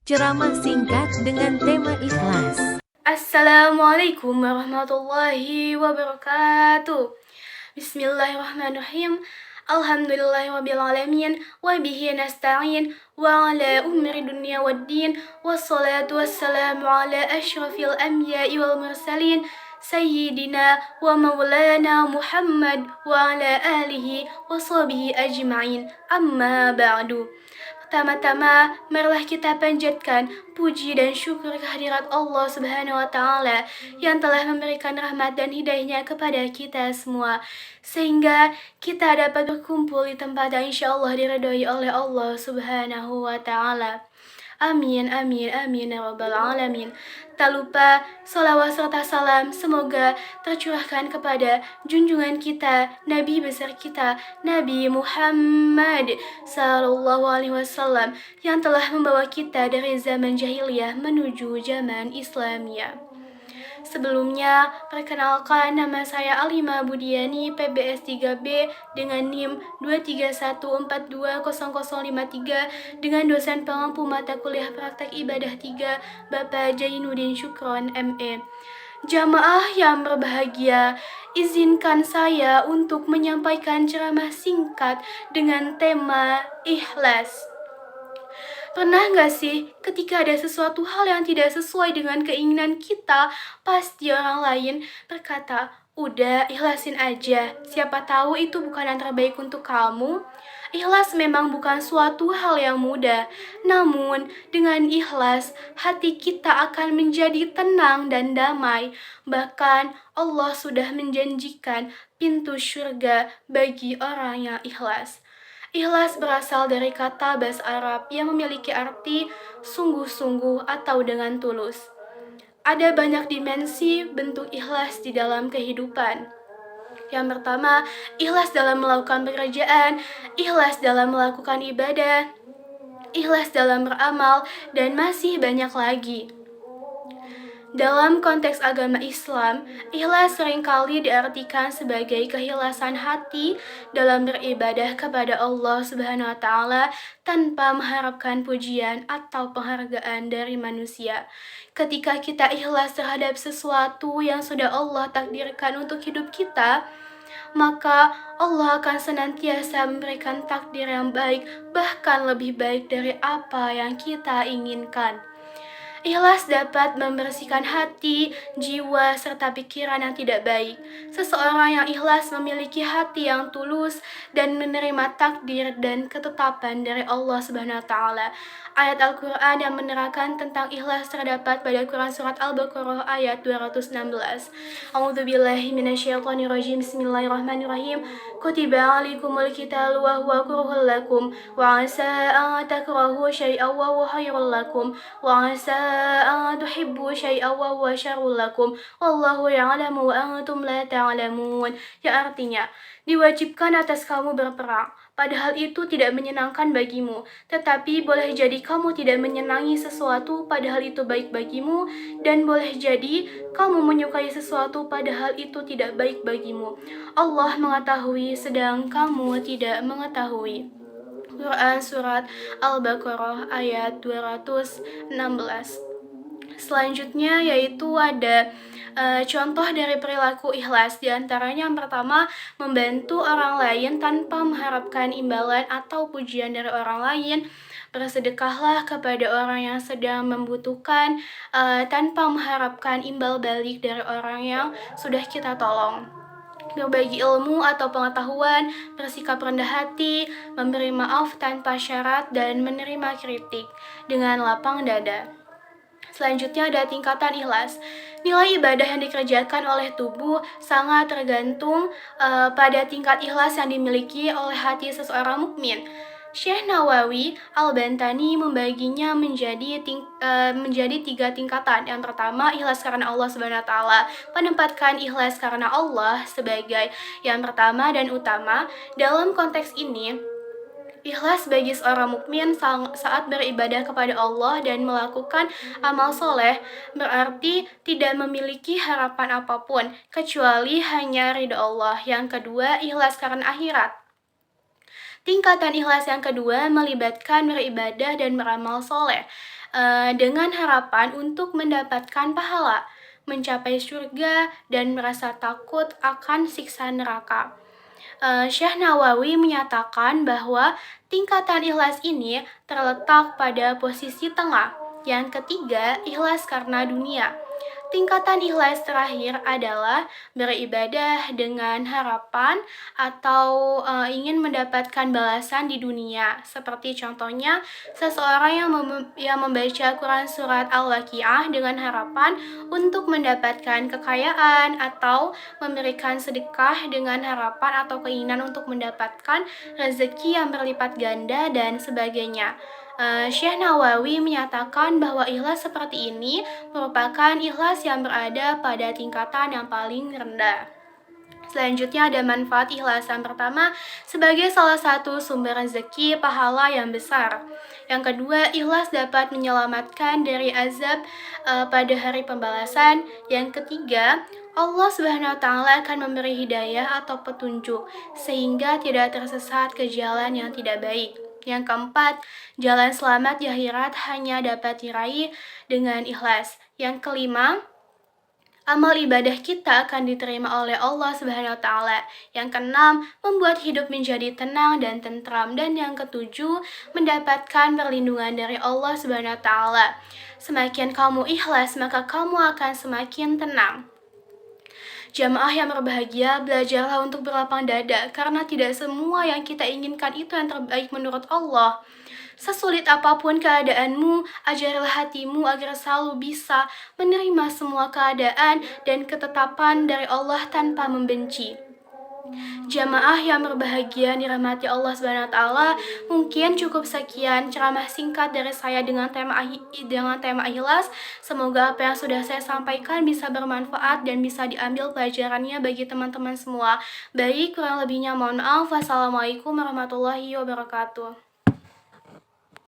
Ceramah singkat dengan tema ikhlas. Assalamualaikum warahmatullahi wabarakatuh. Bismillahirrahmanirrahim. Alhamdulillahirrabbilalamin. Wabihi nasta'in. Wa ala umri dunia waddin. Wassalatu wassalamu ala ashrafil anbiya'i wal mursalin. Sayyidina wa maulana Muhammad wa ala alihi wa sahbihi ajma'in. Amma ba'du. Pertama-tama, marilah kita panjatkan puji dan syukur kehadirat Allah Subhanahu wa Ta'ala yang telah memberikan rahmat dan hidayahnya kepada kita semua, sehingga kita dapat berkumpul di tempat yang insya Allah diridhoi oleh Allah Subhanahu wa Ta'ala. Amin, amin, amin, ya rabbal alamin. Tak lupa, salawat serta salam semoga tercurahkan kepada junjungan kita, Nabi besar kita, Nabi Muhammad Sallallahu Alaihi Wasallam, yang telah membawa kita dari zaman jahiliyah menuju zaman Islamiyah. Sebelumnya, perkenalkan nama saya Alima Budiani, PBS 3B dengan NIM 231420053 dengan dosen pengampu mata kuliah praktek ibadah 3, Bapak Jainuddin Syukron, ME. Jamaah yang berbahagia, izinkan saya untuk menyampaikan ceramah singkat dengan tema ikhlas. Pernah gak sih ketika ada sesuatu hal yang tidak sesuai dengan keinginan kita, pasti orang lain berkata, udah ikhlasin aja, siapa tahu itu bukan yang terbaik untuk kamu. Ikhlas memang bukan suatu hal yang mudah, namun dengan ikhlas hati kita akan menjadi tenang dan damai. Bahkan Allah sudah menjanjikan pintu surga bagi orang yang ikhlas. Ikhlas berasal dari kata bahasa Arab yang memiliki arti sungguh-sungguh atau dengan tulus. Ada banyak dimensi bentuk ikhlas di dalam kehidupan. Yang pertama, ikhlas dalam melakukan pekerjaan, ikhlas dalam melakukan ibadah, ikhlas dalam beramal, dan masih banyak lagi. Dalam konteks agama Islam, ikhlas seringkali diartikan sebagai keikhlasan hati dalam beribadah kepada Allah Subhanahu wa Ta'ala tanpa mengharapkan pujian atau penghargaan dari manusia. Ketika kita ikhlas terhadap sesuatu yang sudah Allah takdirkan untuk hidup kita, maka Allah akan senantiasa memberikan takdir yang baik, bahkan lebih baik dari apa yang kita inginkan. Ikhlas dapat membersihkan hati, jiwa, serta pikiran yang tidak baik. Seseorang yang ikhlas memiliki hati yang tulus dan menerima takdir dan ketetapan dari Allah Subhanahu wa Ta'ala. Ayat Al-Quran yang menerangkan tentang ikhlas terdapat pada Quran Surat Al-Baqarah ayat 216. A'udzubillahi minasyaitonirrajim. Bismillahirrahmanirrahim. Kutiba alaikumul qitalu wa huwa kurhul lakum wa asa an takrahu syai'an wa huwa khairul lakum wa asa tuhibbu syai'an wa huwa syarrul lakum wallahu ya'lamu wa antum la ta'lamun. Ya, artinya, diwajibkan atas kamu berperang, padahal itu tidak menyenangkan bagimu, tetapi boleh jadi kamu tidak menyenangi sesuatu padahal itu baik bagimu, dan boleh jadi kamu menyukai sesuatu padahal itu tidak baik bagimu. Allah mengetahui sedang kamu tidak mengetahui. Quran Surat Al-Baqarah ayat 216. Selanjutnya yaitu ada contoh dari perilaku ikhlas. Di antaranya yang pertama, membantu orang lain tanpa mengharapkan imbalan atau pujian dari orang lain. Bersedekahlah kepada orang yang sedang membutuhkan tanpa mengharapkan imbal balik dari orang yang sudah kita tolong. Berbagi ilmu atau pengetahuan, bersikap rendah hati, memberi maaf tanpa syarat, dan menerima kritik dengan lapang dada. Selanjutnya ada tingkatan ikhlas. Nilai ibadah yang dikerjakan oleh tubuh sangat tergantung pada tingkat ikhlas yang dimiliki oleh hati seseorang mukmin. Syekh Nawawi Al-Bantani membaginya menjadi 3 tingkatan. Yang pertama, ikhlas karena Allah Subhanahu wa Ta'ala. Menempatkan ikhlas karena Allah sebagai yang pertama dan utama. Dalam konteks ini, ikhlas bagi seorang mukmin saat beribadah kepada Allah dan melakukan amal soleh berarti tidak memiliki harapan apapun kecuali hanya ridha Allah. Yang kedua, ikhlas karena akhirat. Tingkatan ikhlas yang kedua melibatkan beribadah dan beramal soleh. dengan harapan untuk mendapatkan pahala, mencapai surga, dan merasa takut akan siksa neraka. Syekh Nawawi menyatakan bahwa tingkatan ikhlas ini terletak pada posisi tengah. Yang ketiga, ikhlas karena dunia. Tingkatan ikhlas terakhir adalah beribadah dengan harapan atau ingin mendapatkan balasan di dunia. Seperti contohnya, seseorang yang membaca Quran surat Al-Waqiah dengan harapan untuk mendapatkan kekayaan atau memberikan sedekah dengan harapan atau keinginan untuk mendapatkan rezeki yang berlipat ganda dan sebagainya. Syekh Nawawi menyatakan bahwa ikhlas seperti ini merupakan ikhlas yang berada pada tingkatan yang paling rendah. Selanjutnya ada manfaat ikhlas. Yang pertama, sebagai salah satu sumber rezeki pahala yang besar. Yang kedua, ikhlas dapat menyelamatkan dari azab pada hari pembalasan. Yang ketiga, Allah Subhanahu wa taala akan memberi hidayah atau petunjuk sehingga tidak tersesat ke jalan yang tidak baik. Yang keempat, jalan selamat di akhirat hanya dapat diraih dengan ikhlas. Yang kelima, amal ibadah kita akan diterima oleh Allah Subhanahu wa taala. Yang keenam, membuat hidup menjadi tenang dan tentram, dan yang ketujuh, mendapatkan perlindungan dari Allah Subhanahu wa taala. Semakin kamu ikhlas, maka kamu akan semakin tenang. Jamaah yang berbahagia, belajarlah untuk berlapang dada, karena tidak semua yang kita inginkan itu yang terbaik menurut Allah. Sesulit apapun keadaanmu, ajarlah hatimu agar selalu bisa menerima semua keadaan dan ketetapan dari Allah tanpa membenci. Jamaah yang berbahagia dirahmati Allah Subhanahu wa taala, mungkin cukup sekian ceramah singkat dari saya dengan tema ikhlas. Semoga apa yang sudah saya sampaikan bisa bermanfaat dan bisa diambil pelajarannya bagi teman-teman semua. Baik, kurang lebihnya mohon maaf. Wassalamualaikum warahmatullahi wabarakatuh.